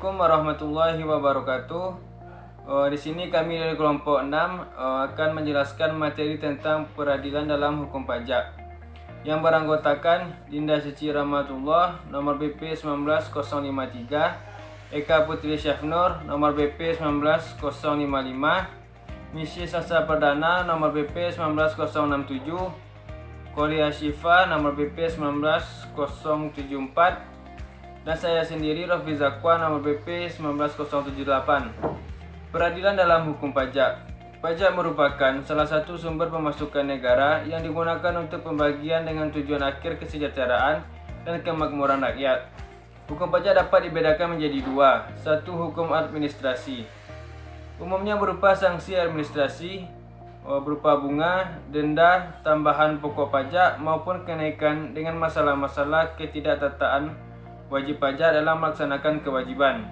Assalamualaikum warahmatullahi wabarakatuh. Di sini kami dari kelompok 6 akan menjelaskan materi tentang peradilan dalam hukum pajak yang beranggotakan Dinda Suci Rahmatullah nomor BP 19053, Eka Putri Syafnur nomor BP 19055, Misi Sasa Perdana nomor BP 19067, Kolia Syifa nomor BP 19074, dan saya sendiri Rofi Zakwan nomor BP 19078. Peradilan dalam hukum pajak. Pajak merupakan salah satu sumber pemasukan negara yang digunakan untuk pembagian dengan tujuan akhir kesejahteraan dan kemakmuran rakyat. Hukum pajak dapat dibedakan menjadi dua. Satu, hukum administrasi. Umumnya berupa sanksi administrasi berupa bunga, denda, tambahan pokok pajak maupun kenaikan dengan masalah-masalah ketidaktataan wajib pajak dalam melaksanakan kewajiban.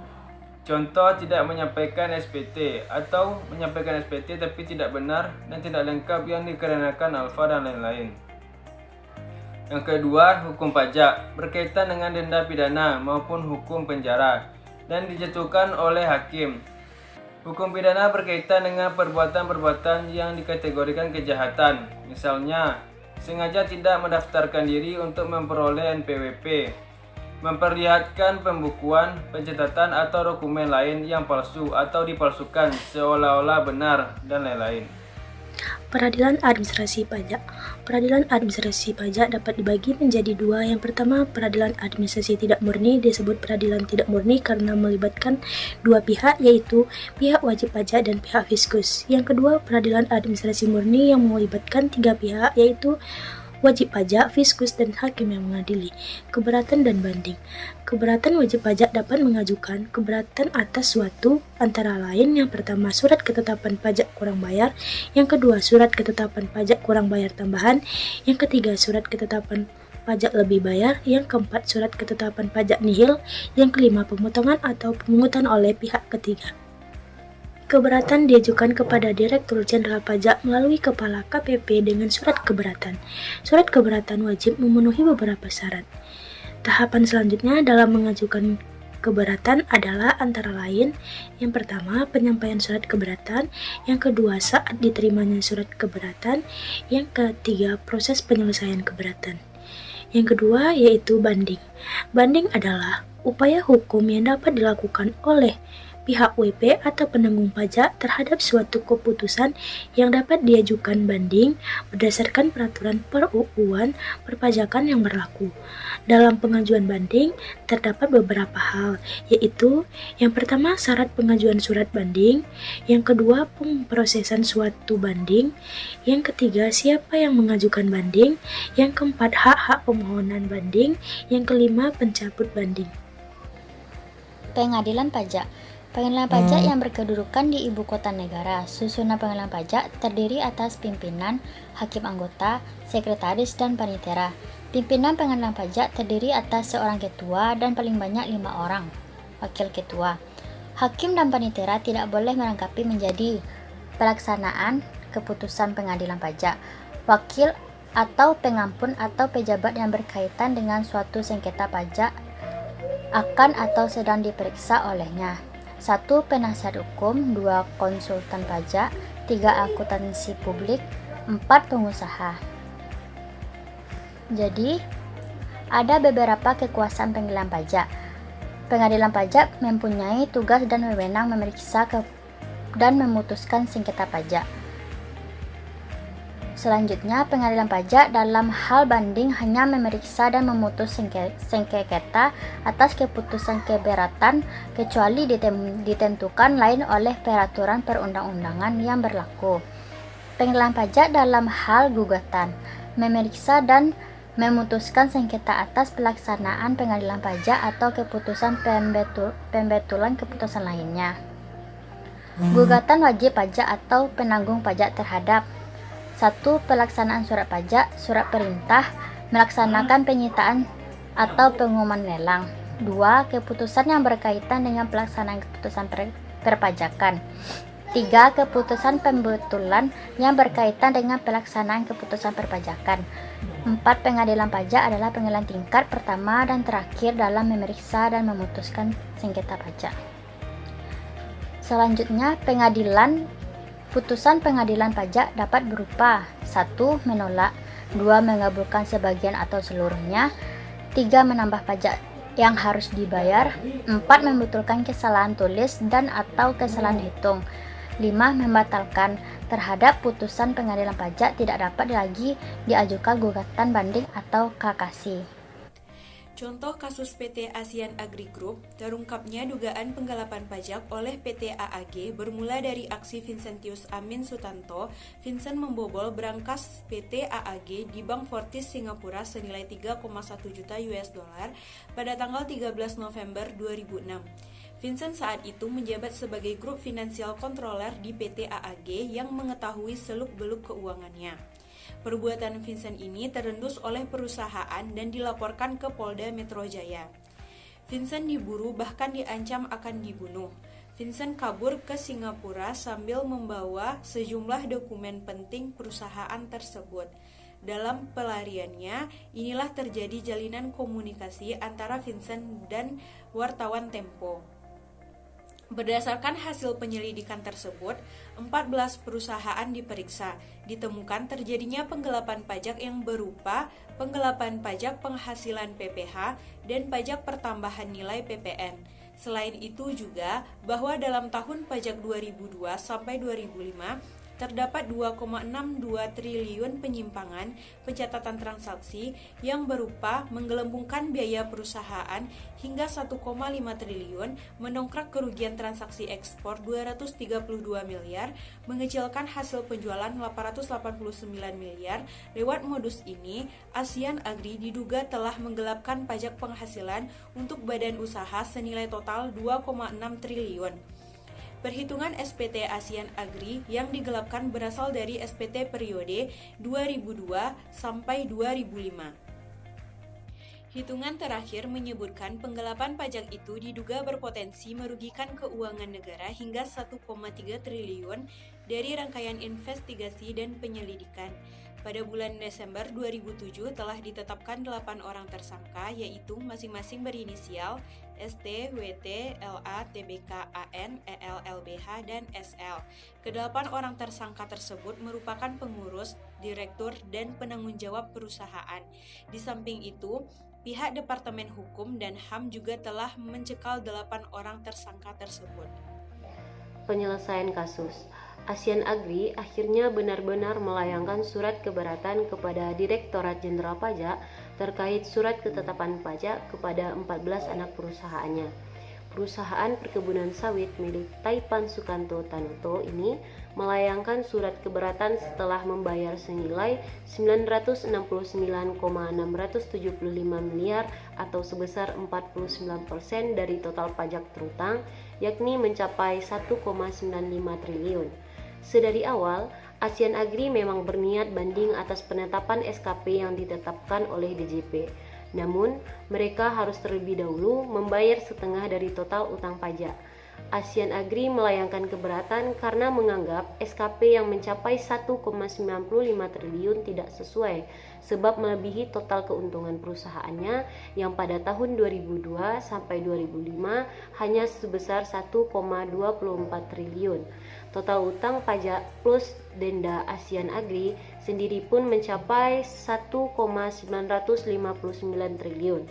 Contoh, tidak menyampaikan SPT atau menyampaikan SPT tapi tidak benar dan tidak lengkap yang dikarenakan alfa dan lain-lain. Yang kedua, hukum pajak berkaitan dengan denda pidana maupun hukum penjara dan dijatuhkan oleh hakim. Hukum pidana berkaitan dengan perbuatan-perbuatan yang dikategorikan kejahatan, misalnya sengaja tidak mendaftarkan diri untuk memperoleh NPWP, memperlihatkan pembukuan, pencatatan atau dokumen lain yang palsu atau dipalsukan seolah-olah benar, dan lain-lain. Peradilan administrasi pajak. Peradilan administrasi pajak dapat dibagi menjadi dua. Yang pertama, peradilan administrasi tidak murni. Disebut peradilan tidak murni karena melibatkan dua pihak, yaitu pihak wajib pajak dan pihak fiskus. Yang kedua, peradilan administrasi murni yang melibatkan tiga pihak, yaitu wajib pajak, fiskus, dan hakim yang mengadili. Keberatan dan banding. Keberatan wajib pajak dapat mengajukan keberatan atas suatu antara lain: yang pertama, surat ketetapan pajak kurang bayar; yang kedua, surat ketetapan pajak kurang bayar tambahan; yang ketiga, surat ketetapan pajak lebih bayar; yang keempat, surat ketetapan pajak nihil; yang kelima, pemotongan atau pemungutan oleh pihak ketiga. Keberatan diajukan kepada Direktur Jenderal Pajak melalui Kepala KPP dengan surat keberatan. Surat keberatan wajib memenuhi beberapa syarat. Tahapan selanjutnya dalam mengajukan keberatan adalah antara lain: yang pertama, penyampaian surat keberatan; yang kedua, saat diterimanya surat keberatan; yang ketiga, proses penyelesaian keberatan. Yang kedua yaitu banding. Banding adalah upaya hukum yang dapat dilakukan oleh pihak WP atau penanggung pajak terhadap suatu keputusan yang dapat diajukan banding berdasarkan peraturan per-UU-an perpajakan yang berlaku. Dalam pengajuan banding terdapat beberapa hal, yaitu yang pertama, syarat pengajuan surat banding; yang kedua, pemrosesan suatu banding; yang ketiga, siapa yang mengajukan banding; yang keempat, hak-hak pemohonan banding; yang kelima, pencabut banding. Pengadilan pajak. Pengadilan pajak yang berkedudukan di ibu kota negara. Susunan pengadilan pajak terdiri atas pimpinan, hakim anggota, sekretaris, dan panitera. Pimpinan pengadilan pajak terdiri atas seorang ketua dan paling banyak 5 orang wakil ketua. Hakim dan panitera tidak boleh merangkapi menjadi pelaksanaan keputusan pengadilan pajak, wakil atau pengampun atau pejabat yang berkaitan dengan suatu sengketa pajak akan atau sedang diperiksa olehnya. 1. Penasihat hukum, 2. Konsultan pajak, 3. Akuntansi publik, 4. Pengusaha. Jadi, ada beberapa kekuasaan pengadilan pajak. Pengadilan pajak mempunyai tugas dan wewenang memeriksa dan memutuskan sengketa pajak. Selanjutnya, pengadilan pajak dalam hal banding hanya memeriksa dan memutus sengketa atas keputusan keberatan kecuali ditentukan lain oleh peraturan perundang-undangan yang berlaku. Pengadilan pajak dalam hal gugatan memeriksa dan memutuskan sengketa atas pelaksanaan pengadilan pajak atau keputusan pembetulan keputusan lainnya. Gugatan wajib pajak atau penanggung pajak terhadap: 1. Pelaksanaan surat pajak, surat perintah, melaksanakan penyitaan atau pengumuman lelang. 2. Keputusan yang berkaitan dengan pelaksanaan keputusan perpajakan. 3. Keputusan pembetulan yang berkaitan dengan pelaksanaan keputusan perpajakan. 4. Pengadilan pajak adalah pengadilan tingkat pertama dan terakhir dalam memeriksa dan memutuskan sengketa pajak. Selanjutnya, putusan pengadilan pajak dapat berupa 1. Menolak, 2. Mengabulkan sebagian atau seluruhnya, 3. Menambah pajak yang harus dibayar, 4. Membetulkan kesalahan tulis dan atau kesalahan hitung, 5. Membatalkan terhadap putusan pengadilan pajak tidak dapat lagi diajukan gugatan banding atau kasasi. Contoh kasus PT ASEAN Agri Group, terungkapnya dugaan penggelapan pajak oleh PT AAG bermula dari aksi Vincentius Amin Sutanto. Vincent membobol brankas PT AAG di Bank Fortis Singapura senilai 3,1 juta US dollar pada tanggal 13 November 2006. Vincent saat itu menjabat sebagai grup finansial controller di PT AAG yang mengetahui seluk-beluk keuangannya. Perbuatan Vincent ini terendus oleh perusahaan dan dilaporkan ke Polda Metro Jaya. Vincent diburu bahkan diancam akan dibunuh. Vincent kabur ke Singapura sambil membawa sejumlah dokumen penting perusahaan tersebut. Dalam pelariannya, inilah terjadi jalinan komunikasi antara Vincent dan wartawan Tempo. Berdasarkan hasil penyelidikan tersebut, 14 perusahaan diperiksa. Ditemukan terjadinya penggelapan pajak yang berupa penggelapan pajak penghasilan PPH dan pajak pertambahan nilai PPN. Selain itu juga bahwa dalam tahun pajak 2002 sampai 2005 terdapat 2,62 triliun penyimpangan pencatatan transaksi yang berupa menggelembungkan biaya perusahaan hingga 1,5 triliun, mendongkrak kerugian transaksi ekspor 232 miliar, mengecilkan hasil penjualan 889 miliar. Lewat modus ini, ASEAN Agri diduga telah menggelapkan pajak penghasilan untuk badan usaha senilai total 2,6 triliun. Perhitungan SPT ASEAN Agri yang digelapkan berasal dari SPT periode 2002 sampai 2005. Hitungan terakhir menyebutkan penggelapan pajak itu diduga berpotensi merugikan keuangan negara hingga 1,3 triliun dari rangkaian investigasi dan penyelidikan. Pada bulan Desember 2007 telah ditetapkan 8 orang tersangka, yaitu masing-masing berinisial ST, WT, LA, TBK, AN, EL, LBH, dan SL. Kedelapan orang tersangka tersebut merupakan pengurus, direktur, dan penanggung jawab perusahaan. Di samping itu, pihak Departemen Hukum dan HAM juga telah mencekal 8 orang tersangka tersebut. Penyelesaian kasus. ASEAN Agri akhirnya benar-benar melayangkan surat keberatan kepada Direktorat Jenderal Pajak terkait surat ketetapan pajak kepada 14 anak perusahaannya. Perusahaan perkebunan sawit milik Taipan Sukanto Tanoto ini melayangkan surat keberatan setelah membayar senilai 969,675 miliar atau sebesar 49% dari total pajak terutang, yakni mencapai 1,95 triliun. Sedari awal, ASEAN Agri memang berniat banding atas penetapan SKP yang ditetapkan oleh DJP. Namun, mereka harus terlebih dahulu membayar setengah dari total utang pajak. ASEAN Agri melayangkan keberatan karena menganggap SKP yang mencapai 1,95 triliun tidak sesuai, sebab melebihi total keuntungan perusahaannya yang pada tahun 2002 sampai 2005 hanya sebesar 1,24 triliun. Total utang pajak plus denda ASEAN Agri sendiri pun mencapai 1,959 triliun.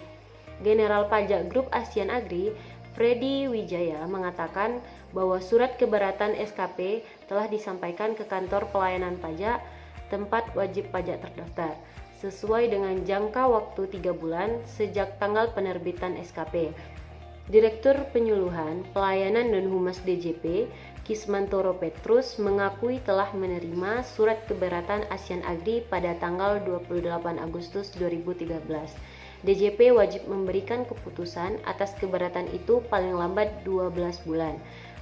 General Pajak Grup ASEAN Agri, Freddy Wijaya, mengatakan bahwa surat keberatan SKP telah disampaikan ke kantor pelayanan pajak tempat wajib pajak terdaftar, sesuai dengan jangka waktu 3 bulan sejak tanggal penerbitan SKP. Direktur Penyuluhan, Pelayanan dan Humas DJP, Kismantoro Petrus, mengakui telah menerima surat keberatan ASEAN Agri pada tanggal 28 Agustus 2013. DJP wajib memberikan keputusan atas keberatan itu paling lambat 12 bulan.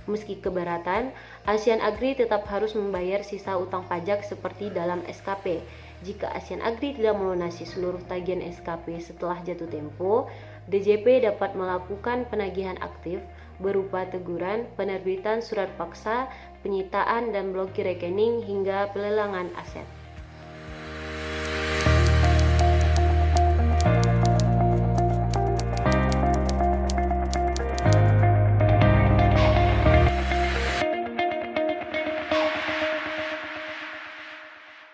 Meski keberatan, ASEAN Agri tetap harus membayar sisa utang pajak seperti dalam SKP. Jika ASEAN Agri tidak melunasi seluruh tagihan SKP setelah jatuh tempo, DJP dapat melakukan penagihan aktif berupa teguran, penerbitan surat paksa, penyitaan dan blokir rekening hingga pelelangan aset.